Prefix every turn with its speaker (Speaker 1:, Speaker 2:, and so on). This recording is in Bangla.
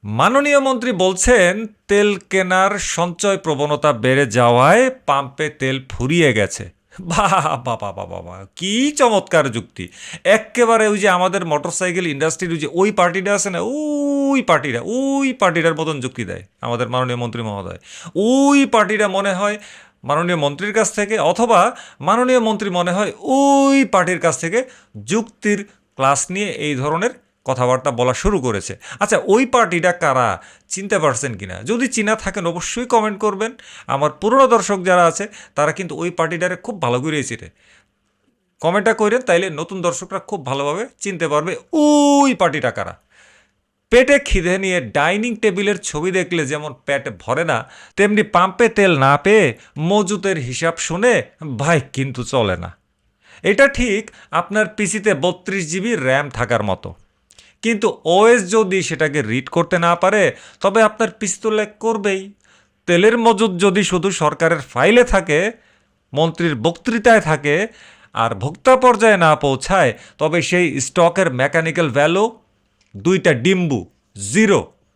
Speaker 1: মাননীয় মন্ত্রী বলছেন তেল কেনার সঞ্চয় প্রবণতা বেড়ে যাওয়ায় পাম্পে তেল ফুরিয়ে গেছে। বাহ, বাবা বাবা বাবা, কি চমৎকার যুক্তি! এক্কেবারে ওই যে আমাদের মোটরসাইকেল ইন্ডাস্ট্রির ওই যে ওই পার্টিটা আছে না, ওই পার্টিটার মতন যুক্তি দেয় আমাদের মাননীয় মন্ত্রী মহোদয়। ওই পার্টিটা মনে হয় মাননীয় মন্ত্রীর কাছ থেকে, অথবা মাননীয় মন্ত্রী মনে হয় ওই পার্টির কাছ থেকে যুক্তির ক্লাস নিয়ে এই ধরনের কথাবার্তা বলা শুরু করেছে। আচ্ছা, ওই পার্টিটা কারা চিনতে পারছেন কিনা? যদি চিনা থাকেন অবশ্যই কমেন্ট করবেন। আমার পুরনো দর্শক যারা আছে তারা কিন্তু ওই পার্টিটারে খুব ভালো করেই চিনে। কমেন্টটা করেন, তাইলে নতুন দর্শকরা খুব ভালোভাবে চিনতে পারবে ওই পার্টিটা কারা। পেটে খিদে নিয়ে ডাইনিং টেবিলের ছবি দেখলে যেমন পেট ভরে না, তেমনি পাম্পে তেল না পেয়ে মজুতের হিসাব শুনে ভাই কিন্তু চলে না। এটা ঠিক আপনার পিসিতে 32 জিবি র্যাম থাকার মতো, কিন্তু ওএস যদি সেটাকে রিড করতে না পারে তবে আপনার পিসি তো ল্যাগ করবেই। তেলের মজুদ যদি শুধু সরকারের ফাইলে থাকে, মন্ত্রীর বক্তৃতায় থাকে, আর ভোক্তা পর্যায়ে না পৌঁছায়, তবে সেই স্টকের মেকানিক্যাল ভ্যালু দুইটা ডিম্বু, জিরো।